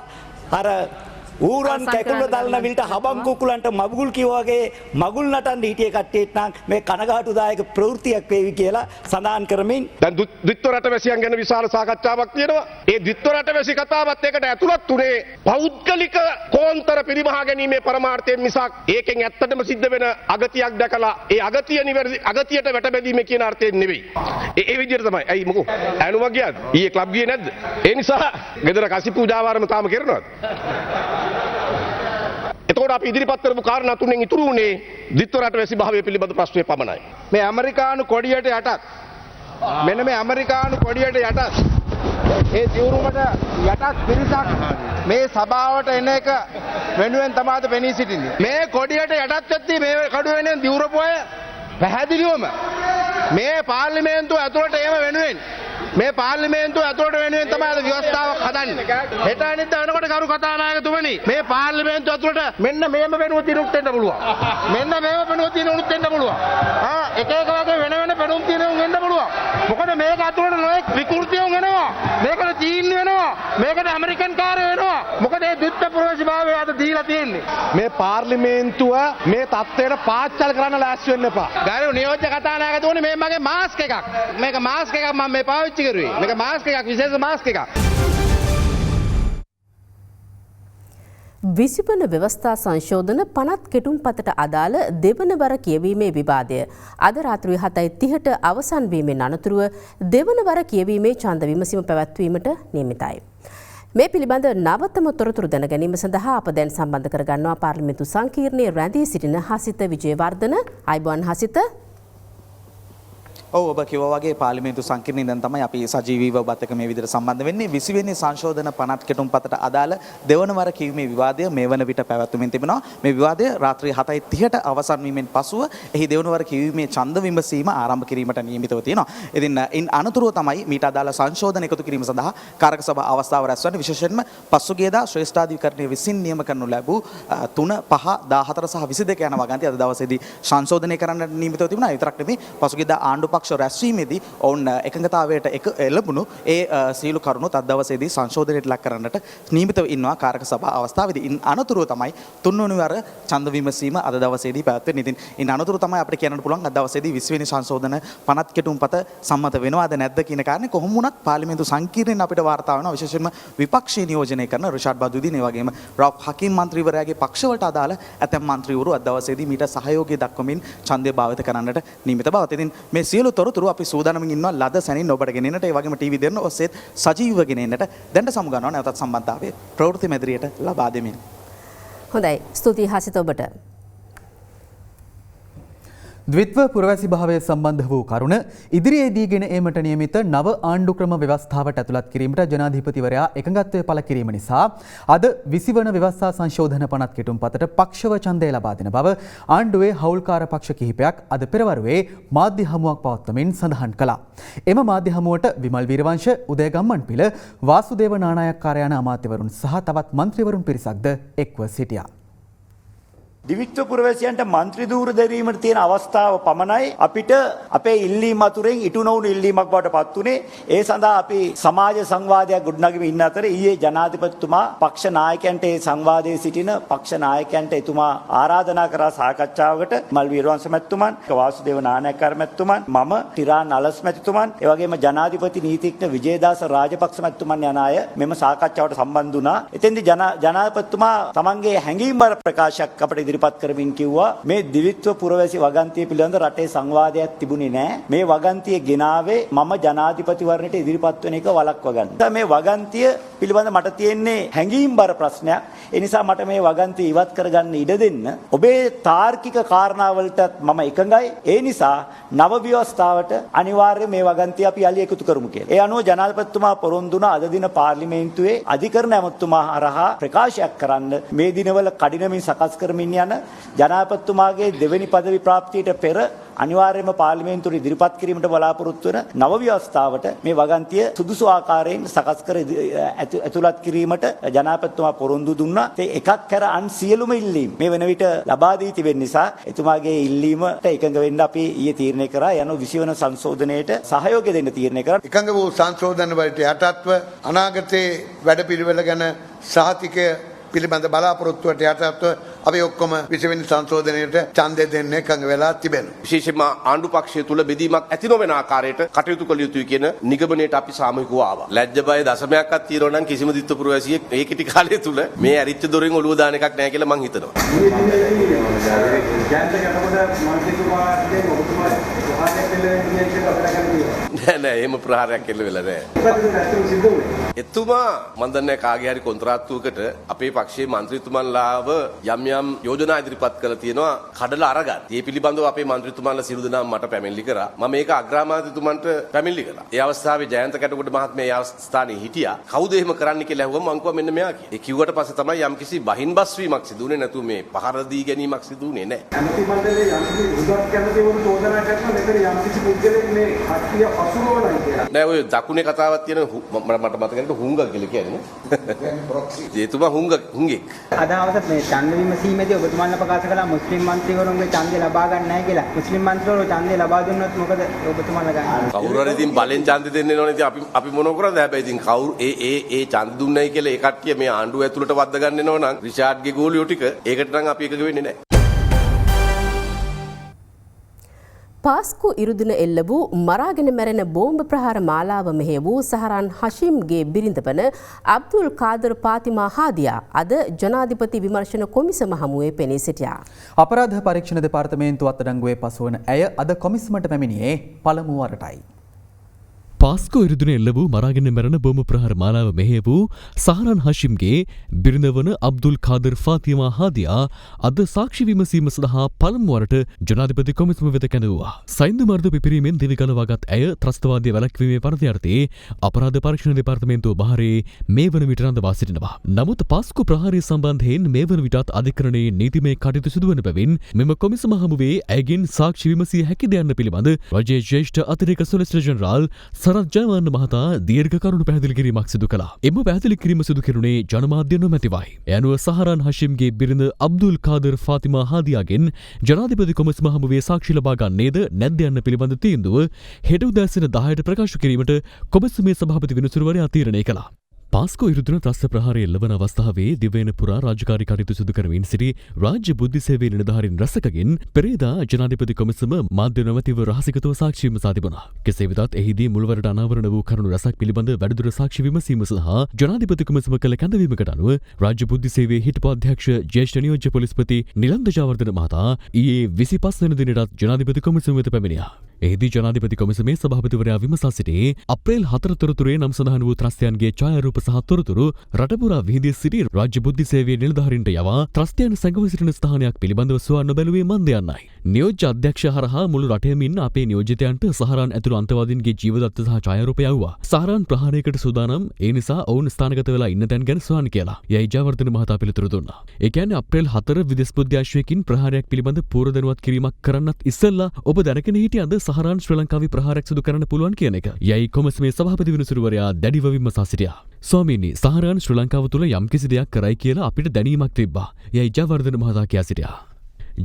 අර ඌරන් කැකුළු දල්න විලට හබම් කුකුලන්ට මගුල් කිව්වාගේ මගුල් නටන්න හිටිය කට්ටියට නම් මේ කනගාටුදායක ප්‍රවෘත්තියක් වේවි කියලා සඳහන් කරමින් දැන් ද්විත්ව රටවැසියන් ගැන විශාල සාකච්ඡාවක් තියෙනවා. ඒ ද්විත්ව රටවැසි කතාවත් එකට ඇතුළත් උනේ පෞද්ගලික කෝන්තර පිරිමහා ගැනීමේ පරමාර්ථයෙන් මිසක් ඒකෙන් ඇත්තටම සිද්ධ වෙන අගතියක් දැකලා ඒ අගතියට වැටබැදීමේ කියන අර්ථයෙන් නෙවෙයි. ඒ විදිහට තමයි. ඇයි මොකෝ? ඇනුමක් ගියාද? ඊයේ ක්ලබ් ගියේ නැද්ද? ඒ නිසා ගෙදර කසි පූජාවාරම තාම කරනවද? එතකොට අපි ඉදිරිපත් කරපු කාරණා තුනෙන් ඉතුරු වුණේ ද්විත්ව රටවැසි භාවය පිළිබඳ ප්‍රශ්නය පමණයි. මේ ඇමරිකානු කොඩියට යටත් මෙන්න මේ ඇමරිකානු කොඩියට යටත් ඒ දියුරුමට යටත් පිරිසක් මේ සභාවට එන එක වෙනුවෙන් තමයි පෙනී සිටින්නේ. මේ කොඩියට යටත් වෙද්දී මේ කඩුව වෙනුවෙන් දියුරපු අය පැහැදිලිවම මේ පාර්ලිමේන්තුව ඇතුළට එම වෙනුවෙන් මේ පාර්ලිමේන්තුව ඇතුළට වෙනුවෙන් තමයි අද ව්‍යවස්ථාවක් හදන්නේ. හෙට අනිද්දා වෙනකොට කරු කතානායකතුමනි මේ පාර්ලිමේන්තුව ඇතුළට මෙන්න මේම වෙනුව තිනුත් වෙන්න පුළුවන්. මෙන්න මේම වෙනුව තිනුත් වෙන්න පුළුවන්. එක එක වගේ වෙන වෙන පෙනුම් තිනුම් වෙන්න පුළුවන්. මොකද මේක ඇතුළට නොඑක් විකෘතියුම් වෙනවා. මේකට චීන වෙනවා. මේකට ඇමරිකන් කාර්ය වෙනවා. මොකද මේ ද්විත්ව ප්‍රවේශභාවය අද දීලා තියෙන්නේ. මේ පාර්ලිමේන්තුව මේ තත්ත්වයට පාච්චල් කරන්න ලෑස්ති වෙන්න එපා. ගරු නියෝජ්‍ය කතානායකතුමනි මේ මගේ මාස්ක් එකක්. මේක මාස්ක් එකක් මම මේ පාවිච්චි කරුවේ. මේක මාස්ක් එකක් විශේෂ මාස්ක් එකක්. විසිවන ව්‍යවස්ථා සංශෝධන පනත් කෙටුම් පතට අදාළ දෙවන වර කියවීමේ විවාදය අද රාත්‍රී 7:30ට අවසන් වීමෙන් අනතුරුව දෙවන වර කියවීමේ ඡන්ද විමසීම පැවැත්වීමට නියමිතයි. මේ පිළිබඳ නවතම තොරතුරු දැන ගැනීම සඳහා අප දැන් සම්බන්ධ කරගන්නවා පාර්ලිමේන්තු සංකීර්ණයේ රැඳී සිටින හසිත විජේවර්ධන. අයිබෝන් හසිත. ඔව් ඔබ කිව්වා වගේ පාර්ලිමේන්තු සංකීර්ණයෙන් දැන් තමයි අපි සජීවීව ඔබත් එක්ක මේ විදිහට සම්බන්ධ වෙන්නේ. 20 වෙනි සංශෝධන පනත් කෙටුම් පතට අදාළ දෙවන වර කියවීමේ විවාදය මේ වන විට පැවැත්වෙමින් තිබෙනවා. මේ විවාදය රාත්‍රී 7:30ට අවසන් වීමෙන් පසුව එහි දෙවන වර කියවීමේ ඡන්ද විමසීම ආරම්භ කිරීමට නියමිතව තියෙනවා. ඉතින් ඉන් අනතුරුව තමයි මීට අදාළ සංශෝධන එකතු කිරීම සඳහා කාරක සභා අවස්ථාව රැස්වන්නේ. විශේෂයෙන්ම පසුගියදා ශ්‍රේෂ්ඨාධිකරණය විසින් නියම කරනු ලැබූ 3, 5, 14 සහ 22 යන වගන්ති අද දවසේදී සංශෝධනය කරන්නට නියමිතව තිබුණා. ඒ විතරක් නෙමෙයි පසුගියදා ආණ්ඩු පක්ෂ රැස්වීමේදී ඔවුන් එකඟතාවයට එළඹුණු ඒ සීලු කරුණු තත් දවසේදී සංශෝධනයට ලක් කරන්නට නියමිතව ඉන්නවා කාරක සභා අවස්ථාවේදී. ඉන් අනතුරුව තමයි තුන්වෙනි වර ඡන්ද විමසීම අද දවසේදී පැවැත්වෙන්නේ. ඉතින් ඉන් අනතුරු තමයි අපිට කියන්න පුළුවන් අද දවසේදී 20 වෙනි සංශෝධන පනත් කෙටුම් පත සම්මත වෙනවද නැද්ද කියන කාරණේ කොහොම වුණත් පාර්ලිමේන්තු සංකීර්ණයෙන් අපිට වාර්තා වෙනවා. විශේෂයෙන්ම විපක්ෂීය නියෝජනය කරන රිෂාඩ් බදුදීන් ඒ වගේම රවුෆ් හකීම් මන්ත්‍රීවරයාගේ පක්ෂවලට අදාළ ඇතැම් මන්ත්‍රීවරු අද දවසේදී මීට සහයෝගය දක්වමින් ඡන්දය භාවිත කරන්නට නියමිත බව. ඉතින් මේ සියලු තොරතුරු අපි සූදානම්ින් ඉන්නවා ලද සැනින් ඔබට ගෙනෙන්නට. ඒ වගේම ටීවී දෙන්න ඔස්සේත් සජීවව ගෙනෙන්නට දැන්ට සමුගන්නවා නැවතත් සම්බන්ධතාවයේ ප්‍රවෘත්ති මැදිරියට ලබා දෙමින්. හොඳයි. ස්තුතියි හසිත ඔබට. ද්විත්ව පුරවැසි භාවය සම්බන්ධ වූ කරුණ ඉදිරියේදී ගෙන ඒමට නියමිත නව ආණ්ඩු ක්‍රම ව්‍යවස්ථාවට ඇතුළත් කිරීමට ජනාධිපතිවරයා එකඟත්වය පළ කිරීම නිසා අද 20 වන ව්‍යවස්ථා සංශෝධන පනත් කෙටුම් පතට පක්ෂව ඡන්දය ලබා දෙන බව ආණ්ඩුවේ හවුල්කාර පක්ෂ කිහිපයක් අද පෙරවරුවේ මාධ්‍ය හමුවක් පවත්වමින් සඳහන් කළා. එම මාධ්‍ය හමුවට විමල් වීරවංශ, උදය ගම්මන්පිල, වාසුදේව නානායක්කාර යන අමාත්‍යවරුන් සහ තවත් මන්ත්‍රීවරුන් පිරිසක්ද එක්ව සිටියා. දිවිත්ව පුරවැසියන්ට මන්ත්‍රී ධූර දැරීමට තියෙන අවස්ථාව පමණයි අපිට අපේ ඉල්ලීම් අතුරෙන් ඉටු නොවුණු ඉල්ලීමක් බවට පත් වුණේ. ඒ සඳහා අපි සමාජ සංවාදයක් ගොඩනගමින් ඉන්න අතර ඊයේ ජනාධිපතිතුමා පක්ෂ නායකයන්ට ඒ සංවාදයේ සිටින පක්ෂ නායකයන්ට එතුමා ආරාධනා කරා සාකච්ඡාවකට මල් වීරවංශ මැතිතුමන්, වාසුදේව නානායක්කාර මැතිතුමන්, මම ටිරාන් අලස් මැතිතුමන්, ඒ වගේම ජනාධිපති නීතිඥ විජේදාස රාජපක්ෂ මැතිතුමන් යන අය මෙම සාකච්ඡාවට සම්බන්ධ වුණා. එතෙන්දී ජනාධිපතිතුමා තමන්ගේ හැඟීම්බර ප්‍රකාශයක් අපට ඉදිරිපත් කරමින් කිව්වා මේ දිවිත්ව පුරවැසි වගන්තිය පිළිබඳ රටේ සංවාදයක් තිබුණේ නැහැ. මේ වගන්තිය ගෙනාවේ මම ජනාධිපතිවරණයට ඉදිරිපත් වෙන එක වළක්වා ගන්න. මේ වගන්තිය පිළිබඳ මට තියෙන්නේ හැඟීම්බර ප්‍රශ්නයක්. ඒ නිසා මට මේ වගන්තිය ඉවත් කරගන්න ඉඩ දෙන්න. ඔබේ තාර්කික කාරණාවලටත් මම එකඟයි. ඒ නිසා නව ව්‍යවස්ථාවට අනිවාර්යයෙන් මේ වගන්තිය අපි යලි එකතු කරමු කියලා. ඒ අනුව ජනාධිපතිතුමා පොරොන්දු වුණ අද දින පාර්ලිමේන්තුවේ අධිකරණ ඇමතුමා හරහා ප්‍රකාශයක් කරන්න මේ දිනවල කඩිනමින් සකස් කරමින් යන ජනාධිපතිතුමාගේ දෙවෙනි පදවි ප්‍රාප්තියට පෙර අනිවාර්යයෙන්ම පාර්ලිමේන්තුවේ ඉදිරිපත් කිරීමට බලාපොරොත්තු වන නව ව්‍යවස්ථාවට මේ වගන්තිය සුදුසු ආකාරයෙන් සකස් කර ඇතුළත් කිරීමට ජනාධිපතිතුමා පොරොන්දු දුන්නා. ඒ එකක් කර අන් සියලුම ඉල්ලීම් මේ වෙන විට ලබා දී තිබෙන නිසා එතුමාගේ ඉල්ලීමට එකඟ වෙන්න අපි ඊයේ තීරණය කරා. යන 20 වන සංශෝධනයට සහයෝගය දෙන්න තීරණය කරා. එකඟ වූ සංශෝධන වලට යටත්ව අනාගතයේ වැඩපිළිවෙල ගැන සහතිකය පිළිබඳ බලාපොරොත්තුවට යටත්ව අපි ඔක්කොම 20 වෙනි සංශෝධනයට ඡන්දය දෙන්න එකඟ වෙලා තිබෙනවා. විශේෂයෙන්ම ආණ්ඩු පක්ෂය තුල බෙදීමක් ඇති නොවන ආකාරයට කටයුතු කළ යුතුයි කියන නිගමනයට අපි සාමූහිකව ආවා. ලැජ්ජ බය දශමයක්වත් තියෙනවා නම් කිසිම දිත්ව පුරවැසියෙක් ඒ කිටි කාලය තුල මේ ඇරිච්ච දොරෙන් ඔළුව දාන එකක් නැහැ කියලා මං හිතනවා. නෑ එහෙම ප්‍රහාරයක් එල්ල වෙලා නෑ. එතුමා මන් දන්නේ කාගේ හරි කොන්ත්‍රාත්තුවකට අපේ පක්ෂයේ മന്ത്രിතුමන්ලාව යම් යම් යෝජනා ඉදිරිපත් කරලා තියෙනවා කඩලා අරගන්න. මේ පිළිබඳව අපේ മന്ത്രിතුමන්ලා සියලු දෙනාම මට පැමිණිලි කරා. මම මේක අග්‍රාමාත්‍යතුමන්ට පැමිණිලි කළා. ඒ අවස්ථාවේ ජයන්ත කැටුගොඩ මහත්මයා ඒ ස්ථානයේ හිටියා. කවුද එහෙම කරන්න කියලා ඇහුවම මං කිව්වා මෙන්න මෙයා කියලා. ඒ කිව්වට පස්සේ තමයි යම්කිසි බහින්බස් වීමක් සිදු වුණේ නැතු මේ පහර දී ගැනීමක් සිදු වුණේ නැහැ. ඇමති මණ්ඩලයේ යම්කිසි උදව් කැමතිවරු චෝදනා කරනවා මෙතන යම්කිසි පුද්ගලෙක් මේ කට්ටිය අසුරවලයි කියලා. නෑ ඔය දකුණේ කතාවක් තියෙන මට මතක නැහැ හුංගක් කියලා කියන්නේ. ඒතුමා හුංගෙක්. අද හවස මේ ඡන්ද විමසීමේදී ඔබතුමාලා ප්‍රකාශ කළා මුස්ලිම් മന്ത്രിවරුන්ගේ ඡන්දය ලබා ගන්න නැහැ කියලා. මුස්ලිම් മന്ത്രിවරු ඡන්දය ලබා දුන්නොත් මොකද ඔබතුමාලා ගන්නේ? කවුරු හරි ඉතින් බලෙන් ඡන්ද දෙන්නේ නැවනේ ඉතින් අපි මොන කරන්නේ? හැබැයි ඉතින් කවුරු ඒ ඡන්ද දුන්නයි කියලා ඒ කට්ටිය මේ ආණ්ඩුව ඇතුළට වද්ද ගන්න එනවා නම් රිෂාඩ්ගේ ගෝලියෝ ටික ඒකට නම් අපි එකග වෙන්නේ නැහැ. පාස්කු ඉරුදින එල්ල වූ මරාගෙන මැරෙන බෝම්බ ප්‍රහාර මාලාව මෙහෙය වූ සහරාන් හෂීම්ගේ බිරිඳ වන අබ්දුල් කාදර් පාතිමා හාදියා අද ජනාධිපති විමර්ශන කොමිසම හමුවේ පෙනී සිටියා. අපරාධ පරීක්ෂණ දෙපාර්තමේන්තුව අත්අඩංගුවේ පසුවන ඇය අද කොමිසමට පැමිණියේ පළමු වරටයි. පාස්කෝ ඉරුදින එල්ල වූ මරාගෙන මැරෙන බෝම්බ ප්‍රහාර මාලාව මෙහෙය වූ සහරාන් හෂිම්ගේ බිරිඳ වන අබ්දුල් කාදර් ෆාතිමා හාදියා අද සාක්ෂි විමසීම සඳහා පළමු වරට ජනාධිපති කොමිසම වෙත කැඳවුවා. සයින්දු මර්ධ පිපිරීමෙන් දිවිගලවාගත් ඇය ත්‍රස්තවාදය වැළැක්වීමේ පරදයාර්ථයේ අපරාධ පරීක්ෂණ දෙපාර්තමේන්තුව බහරේ මේ වන විට රඳවා සිටිනවා. නමුත් පාස්කෝ ප්‍රහාරය සම්බන්ධයෙන් මේ වන විටත් අධිකරණයේ නීතිමය කටයුතු සිදුවන බැවින් මෙම කොමිසම හමුවේ ඇයගෙන් සාක්ෂි විමසිය හැකිද යන්න පිළිබඳ රජයේ ජ්‍යෙෂ්ඨ අතිරේක සොලිසිටර් ජෙනරාල් සරත් ජයවර්ධන මහතා දීර්ඝ කරුණු පැහැදිලි කිරීමක් සිදු කළා. එම පැහැදිලි කිරීම සිදු කෙරුණේ ජනමාධ්‍ය නොමැතිවයි. ඒ අනුව සහරාන් හෂිම්ගේ බිරිඳ අබ්දුල් කාදර් ෆාතිමා හාදියාගෙන් ජනාධිපති කොමිසම හමුවේ සාක්ෂි ලබා ගන්නේද නැද්ද යන්න පිළිබඳ තීන්දුව හෙට උදෑසන 10ට ප්‍රකාශ කිරීමට කොමිසමේ සභාපති විනිසුරුවරයා තීරණය කළා. පාස්කෝ ඉරුදින ත්‍රස්ත ප්‍රහාරය එල්ලවන අවස්ථාවේ දිවයින පුරා රාජකාරී කටයුතු සිදු කරමින් සිටි රාජ්‍ය බුද්ධි සේවයේ නිලධාරීන් රැසකගෙන් පෙරේදා ජනාධිපති කොමිසම මාධ්‍ය නොමැතිව රහසිගතව සාක්ෂි විමසා තිබුණා. කෙසේ වෙතත් එහිදී මුල්වරට අනාවරණ වූ කරුණු රැසක් පිළිබඳ වැඩිදුර සාක්ෂි විමසීම සඳහා ජනාධිපති කොමිසම කළ කැඳවීමකට අනුව රාජ්‍ය බුද්ධි සේවයේ හිටපු අධ්‍යක්ෂ ජ්‍යෙෂ්ඨ නියෝජ්‍ය පොලිස්පති නිලන්ද ජයවර්ධන මහතා ඊයේ 25 වෙනි දිනටත් ජනාධිපති කොමිසම වෙත පැමිණියා. එහිදී ජනාධිපති කොමිසමේ සභාපතිවරයා විමසා සිටි අප්‍රේල් 4 තොරතුරේ නම් සඳහන් වූ ත්‍රස්තයන්ගේ ඡායාරූප සහ තොරතුරු රටපුරා විහිදී සිටි රාජ්‍ය බුද්ධි සේවයේ නිලධාරීන්ට යවා ත්‍රස්තයන් සැඟව සිටින ස්ථානයක් පිළිබඳව සොයා නොබැලුවේ මන්ද යන්නයි. නියෝජ්‍ය අධ්‍යක්ෂ හරහා මුළු රටේම ඉන්න අපේ නියෝජිතයන්ට සහරාන් ඇතුළු අන්තවාදීන්ගේ ජීවදත්ත සහ ඡායාරූප යවුවා. සහරාන් ප්‍රහාරයකට සූදානම් ඒ නිසා ඔවුන් ස්ථානගත වෙලා ඉන්න තැන් ගැන සොයන්න කියලා. යයි ජයවර්ධන මහතා පිළිතුරු දුන්නා. ඒ කියන්නේ අප්‍රේල් 4 විදේශ බුද්ධාශ්වයකින් ප්‍රහාරයක් පිළිබඳ පූර්ව දැනුවත් කිරීමක් කරන්නත් ඉස්සෙල්ලා ඔබ දැනගෙන හිටියද සහරාන් ශ්‍රී ලංකාවේ ප්‍රහාරයක් සිදු කරන්න පුළුවන් කියන එක. යයි කොමිසමේ සභාපති විනිසුරුවරයා දැඩිව විමසා සිටියා. ස්වාමීනි සහරාන් ශ්‍රී ලංකාව තුළ යම්කිසි දෙයක් කරයි කියලා අපිට දැනීමක් තිබ්බා. යයි ජයවර්ධන මහතා කියා සිටියා.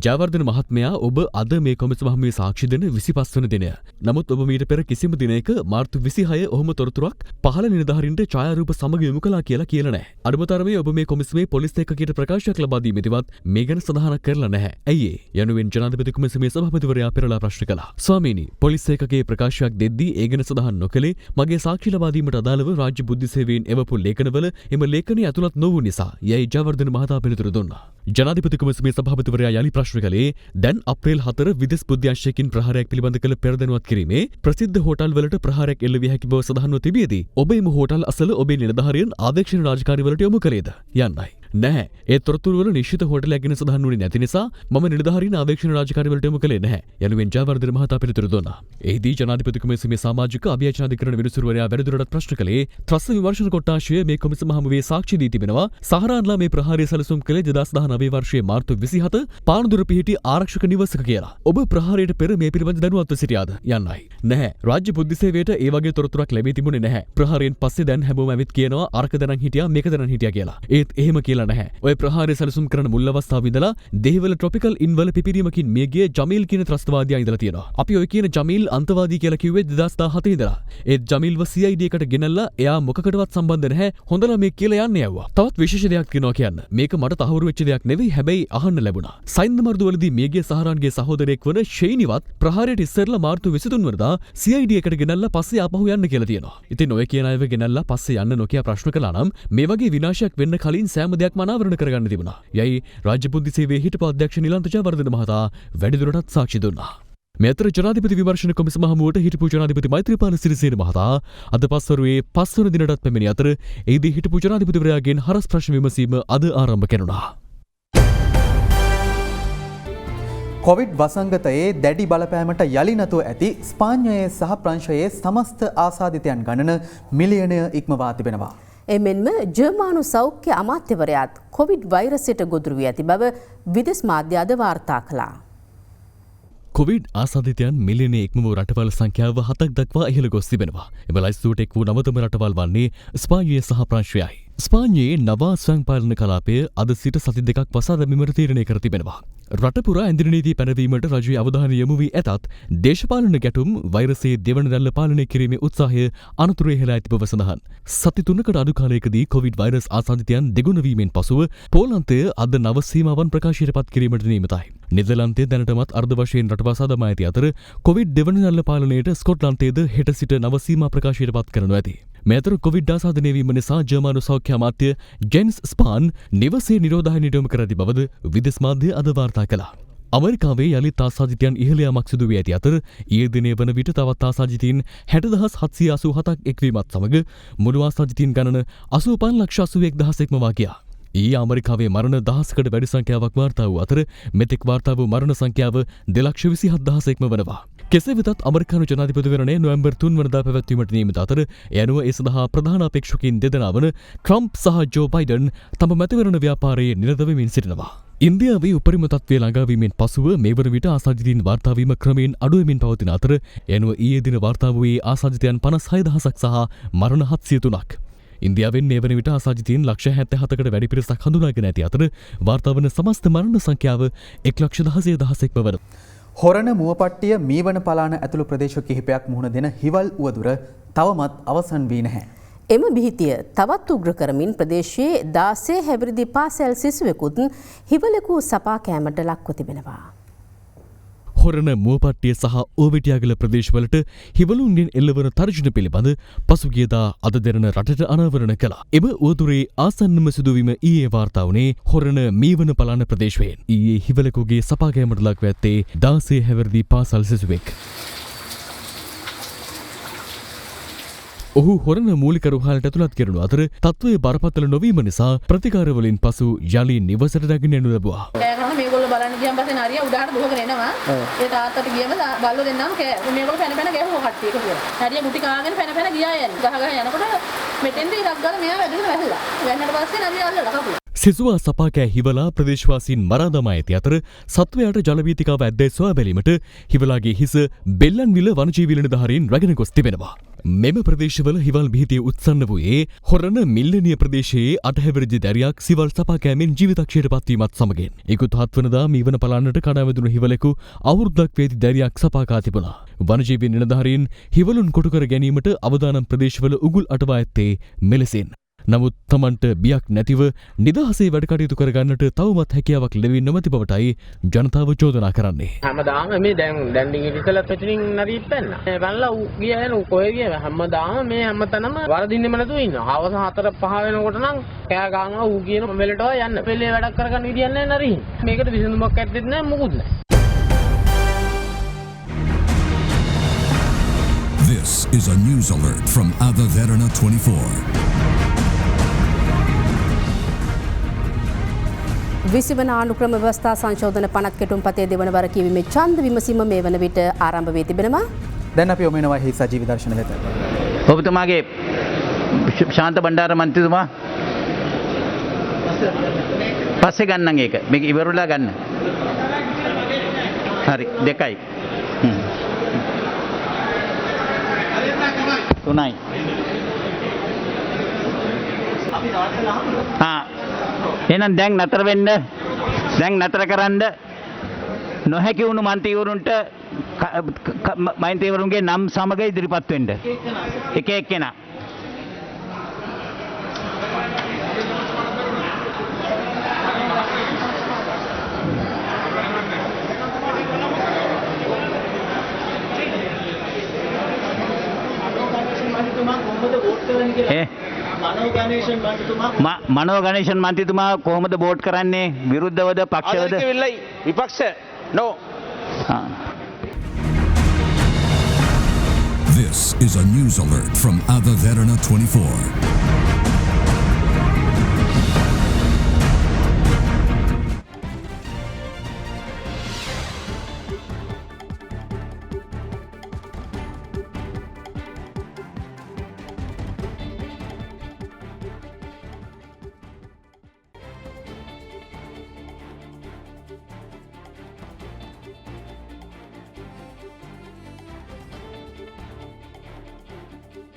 ජයවර්ධන මහත්මයා ඔබ අද මේ කොමිසම හමුවේ සාක්ෂි දෙන 25 වන දිනය. නමුත් ඔබ මීට පෙර කිසිම දිනයක මාර්තු 26 ඔහොම තොරතුරක් පහළ නිලධාරීන්ට ඡායාරූප සමග යොමු කළා කියලා නැහැ. අඩුමතරමේ ඔබ මේ කොමිසමේ පොලිස් ඒකකයට ප්‍රකාශයක් ලබා දීමේදීවත් මේ ගැන සඳහනක් කරලා නැහැ. ඇයි ඒ? යනුවෙන් ජනාධිපති කොමිසමේ සභාපතිවරයා පෙරලා ප්‍රශ්න කළා. ස්වාමීනි පොලිස් ඒකකයේ ප්‍රකාශයක් දෙද්දී ඒ ගැන සඳහන් නොකළේ මගේ සාක්ෂි ලබා දීමට අදාළව රාජ්‍ය බුද්ධි සේවයෙන් එවපු ලේඛනවල එම ලේඛනය ඇතුළත් නොවූ නිසා. යයි ජයවර්ධන මහතා පිළිතුරු දුන්නා. ජනාධිපති කොමිසමේ සභාපතිවරයා යලි ප්‍රශ්න කළේ දැන් අප්‍රේල් 4 විදේශ බුද්ධාශ්වයකින් ප්‍රහාරයක් පිළිබඳ කළ පෙරදැනුවත් කිරීමේ ප්‍රසිද්ධ හෝටල් වලට ප්‍රහාරයක් එල්ල විය හැකි බව සඳහන්ව තිබියදී ඔබ එම හෝටල් අසල ඔබේ නිලධාරීන් ආදේශන රාජකාරිවලට යොමු කළේද යන්නයි. නැහැ. ඒ තොරතුරු වල නිශ්චිත හෝටලයක් ගැන සඳහන් වුණේ නැති නිසා මම නිලධාරීන් ආදේශන රාජකාරිවලට යොමු කළේ නැහැ. යනුවෙන් ජයවර්ධන මහතා පිළිතුරු දුන්නා. එහිදී ජනාධිපති කොමිසමේ සමාජික අභියාචනාධිකරණ විනිසුරුවරයා වැඩිදුරටත් ප්‍රශ්න කළේ ත්‍රස්ත විමර්ශන කොට්ටාශය මේ කොමිසම හමුවේ සාක්ෂි දී තිබෙනවා. සහරාන්ලා මේ ප්‍රහාරය සැලසුම් කළේ 2019 වර්ෂයේ මාර්තු 27 පානදුර පිහිටි ආරක්ෂක නිවසක කියලා. ඔබ ප්‍රහාරයට පෙර මේ පිළිබඳ දැනුවත්ව සිටියාද යන්නයි. නැහැ. රාජ්‍ය බුද්ධි සේවයට ඒ වගේ තොරතුරක් ලැබී තිබුණේ නැහැ. ප්‍රහාරයෙන් පස්සේ දැන් හැමෝම ඇවිත් කියනවා අරක දැනන් හිටියා මේක දැනන් හිටියා කියලා. ඒත් එහෙම කියලා නැහැ. ඔය ප්‍රහාරය සැලසුම් කරන මුල් අවස්ථාවේ ඉඳලා දෙහිවල ට්‍රොපිකල් ඉන් වල පිපිරීමකින් මිය ගිය ජමීල් කියන ත්‍රස්තවාදියා ඉඳලා තියෙනවා. අපි ඔය කියන ජමීල් අන්තවාදී කියලා කිව්වේ 2017 ඉඳලා. ඒත් ජමීල්ව CID එකට ගෙනල්ලා එයා මොකකටවත් සම්බන්ධ නැහැ. හොඳලා මේ කියලා යන්නේ යවුවා. තවත් විශේෂ දෙයක් තියෙනවා කියන්න. මේක මට තහවුරු වෙච්ච දෙයක් නෙවෙයි හැබැයි අහන්න ලැබුණා. සයින්ද මර්දුවලදී මිය ගිය සහරාන්ගේ සහෝදරයෙක් වන ෂෙයිනිවත් ප්‍රහාරයට ඉස්සරලා මාර්තු 23 වෙනිදා CID එකට ගෙනල්ලා පස්සේ ආපහු යන්න කියලා තියෙනවා. ඉතින් ඔය කියන අයව ගෙනල්ලා පස්සේ යන්න නොකිය ප්‍රශ්න කළා නම් මේ වගේ විනාශයක් වෙන්න කලින් සෑම දෙයක්ම අනාවරණ කරගන්න තිබුණා. යයි රාජ්‍ය බුද්ධි සේවයේ හිටපු අධ්‍යක්ෂ නිලන්ත ජයවර්ධන මහතා වැඩිදුරටත් සාක්ෂි දුන්නා. මේ අතර ජනාධිපති විමර්ශන කොමිසම හමුවට හිටපු ජනාධිපති මෛත්‍රීපාල සිරිසේන මහතා අද පස්වරුවේ 5 වන දිනටත් පැමිණි අතර එහිදී හිටපු ජනාධිපතිවරයාගෙන් හරස් ප්‍රශ්න විමසීම අද ආරම්භ කෙරුණා. කොවිඩ් වසංගතයේ දැඩි බලපෑමට යලි නැතුව ඇති ස්පාඤ්ඤයේ සහ ප්‍රංශයේ සමස්ත ආසාදිතයන් ගණන මිලියනය ඉක්මවා තිබෙනවා. එමෙන්ම ජර්මානු සෞඛ්‍ය අමාත්‍යවරයාත් කොවිඩ් වෛරසයට ගොදුරු වී ඇති බව විදේශ මාධ්‍ය අද වාර්තා කළා. කොවිඩ් ආසාදිතයන් මිලියනය ඉක්ම වූ රටවල් සංඛ්‍යාව 7ක් දක්වා ඉහළ ගොස් තිබෙනවා. එම ලයිස්තුවට එක් වූ නවතම රටවල් වන්නේ ස්පාඤ්ඤය සහ ප්‍රංශයයි. ස්පාඤ්ඤයේ නවා ස්වයංපාලන කලාපය අද සිට සති දෙකක් වසා දැමීමට තීරණය කර තිබෙනවා. රටපුරා ඇඳිරනීති පැනවීමට රජයේ අවධානය යොමු වී ඇතත් දේශපාලන ගැටුම් වෛරසයේ දෙවන දැල්ල පාලනය කිරීමේ උත්සාහය අනතුරේ හෙලා ඇති බව සඳහන්. සති 3කට අඩු කාලයකදී කොවිඩ් වෛරස් ආසාදිතයන් දෙගුණ වීමෙන් පසුව පෝලන්තය අද නව සීමාවන් ප්‍රකාශයට පත් කිරීමට නියමිතයි. නෙදර්ලන්තය දැනටමත් අර්ධ වශයෙන් රටවසා දමා ඇති අතර කොවිඩ් දෙවන දැල්ල පාලනයට ස්කොට්ලන්තයේද හෙට සිට නව සීමා ප්‍රකාශයට පත් කරනු ඇති. මේ අතර කොවිඩ් ආසාදනය වීම නිසා ජර්මානු සෞඛ්‍ය අමාත්‍ය ජෙන්ස් ස්පාන් නිවසේ නිරෝධායනයට යොමු කර ඇති බවද විදේශ මාධ්‍ය අද වාර්තා කළා. අමරිකාවේ යළිත් ආසාදිතයන් ඉහළ යාමක් සිදු වී ඇති අතර ඊයේ දිනේ වන විට තවත් ආසාදිතයින් 60787ක් එක්වීමත් සමග මුළු ආසාදිතයින් ගණන 85,81,000ක් මවා ගියා. ඊයේ ඇමරිකාවේ මරණ දහසකට වැඩි සංඛ්‍යාවක් වාර්තා වූ අතර මෙතෙක් වාර්තා වූ මරණ සංඛ්‍යාව 2,27,000ක්ම වෙනවා. කෙසේ වෙතත් අමරිකානු ජනාධිපතිවරණය නොවැම්බර් 3 වනදා පැවැත්වීමට නියමිත අතර ඒ අනුව ඒ සඳහා ප්‍රධාන අපේක්ෂකයින් දෙදෙනා වන ට්‍රම්ප් සහ ජෝ බයිඩන් තම මැතිවරණ ව්‍යාපාරයේ නිරත වෙමින් සිටිනවා. ඉන්දියාවේ උපරිම තත්ත්වය ළඟාවීමෙන් පසුව මේ වන විට ආසාදිතයින් වාර්තා වීම ක්‍රමයෙන් අඩු වෙමින් පවතින අතර ඒ අනුව ඊයේ දින වාර්තා වූයේ ආසාදිතයන් 56,000ක් සහ මරණ 703ක්. ඉන්දියාවෙන් මේ වන විට ආසාදිතයින් 177කට වැඩි පිරිසක් හඳුනාගෙන ඇති අතර වාර්තා වන සමස්ත මරණ සංඛ්‍යාව 1,16,000ක්ම වන. හොරණ මුවපට්ටිය මීවන පලාන ඇතුළු ප්‍රදේශ කිහිපයක් මුහුණ දෙන හිවල් උවදුර තවමත් අවසන් වී නැහැ. එම බිහිතිය තවත් උග්‍ර කරමින් ප්‍රදේශයේ 16 හැවිරිදි පාසැල් සිසුවෙකුත් හිවලෙකු සපා කෑමට ලක්ව තිබෙනවා. හොරණ මුවපට්ටිය සහ ඕවිටියාගල ප්‍රදේශවලට හිවලුන්ගෙන් එල්ලවන තර්ජන පිළිබඳ පසුගියදා අද දෙරණ රටට අනාවරණ කළා. එම උවදුරේ ආසන්නම සිදුවීම ඊයේ වාර්තා වුණේ හොරණ මීවන පලාන ප්‍රදේශයෙන්. ඊයේ හිවලෙකුගේ සපා කෑමට ලක්ව ඇත්තේ 16 හැවිරිදි පාසල් සිසුවෙක්. ඔහු හොරණ මූලික රුහලට ඇතුළත් කරනු අතර තත්ත්වය බරපතල නොවීම නිසා ප්‍රතිකාරවලින් පසු යලි නිවසට නැගින්න යනු ලැබුවා. කෑගහන මේගොල්ලෝ බලන්න ගියන් පස්සේ නරිය උඩහට දුවගෙන එනවා. ඒ තාත්තට ගියම බල්ලෝ දෙන්නම මේගොල්ලෝ පැන පැන ගැහුවා කට්ටියක කියලා. නරිය මුටි කාගෙන පැන පැන ගියා යන්නේ. ගහ යනකොට මෙතෙන්ද ඉරක් ගාලා මෙයා වැදුන වැහලා. වැන්නට පස්සේ නරිය අල්ලලා කපුවා. සිසුවා සපා කෑ හිවලා ප්‍රදේශවාසීන් මරා දමා ඇති අතර සත්වයාට ජලවීතිකාව ඇද්දැයි සොයා බැලීමට හිවලාගේ හිස බෙල්ලන්විල වනජීවී නිලධාරීන් රැගෙන ගොස් තිබෙනවා. මෙම ප්‍රදේශවල හිවල් බිහිතිය උත්සන්න වූයේ හොරණ මිල්ලනිය ප්‍රදේශයේ 8 හැවිරිදි දැරියක් සිවල් සපා කෑමෙන් ජීවිතක්ෂයට පත්වීමත් සමගින්. ඉකුත් 7 වනදා මීවන පලාන්නට කඩාවැදුණු හිවලෙකු අවුරුද්දක් වේදි දැරියක් සපා කා තිබුණා. වනජීවී නිලධාරීන් හිවලුන් කොටු කර ගැනීමට අවදානම් ප්‍රදේශවල උගුල් අටවා ඇත්තේ මෙලෙසින්. නමුත් තමන්ට බියක් නැතිව නිදහසේ වැඩ කටයුතු කරගන්නට තවමත් හැකියාවක් ලැබෙන්නේ නොමැති බවටයි ජනතාව චෝදනා කරන්නේ. හැමදාම මේ දැන් ඉතිසලත් මෙතනින් නරිත් පැන්න. පැනලා ගියා යන කොහෙ ගියා හැමදාම මේ හැමතැනම වරදින්නෙම නැතුව ඉන්නවා. හවස 4-5 වෙනකොට නම් කෑ ගන්නවා ඌ කියන මෙලට යන්න. පෙළේ වැඩක් කරගන්න විදියක් නැහැ නරි. මේකට විසඳුමක් ඇත්තෙත් නැහැ මොකුත් නැහැ. This is a news alert from Ava Verana 24. විසිවන ආණුක්‍රම ව්‍යවස්ථා සංශෝධන පනත් කෙටුම්පතේ දෙවන වර කියවීමේ ඡන්ද විමසීම මේ වන විට ආරම්භ වී තිබෙනවා. දැන් අපි යොමු වෙනවා හි සජීවී දර්ශන වෙත. ඔබතුමාගේ ශාන්ත බණ්ඩාර මන්ත්‍රීතුමා පස්සේ ගන්නම් ඒක. මේක ඉවරුලා ගන්න. හරි 2යි. 3යි. එහෙනම් දැන් නතර වෙන්න. දැන් නතර කරන්න. නොහැකි වුණු මන්ත්‍රීවරුන්ට මන්ත්‍රීවරුන්ගේ නම් සමග ඉදිරිපත් වෙන්න. එක එක්කෙනා. මනෝ ගණේෂන් මන්ත්‍රීතුමා කොහොමද වෝට් කරන්නේ? විරුද්ධවද පක්ෂවද? විපක්ෂ නෝ. This is a news alert from Ava Verana 24.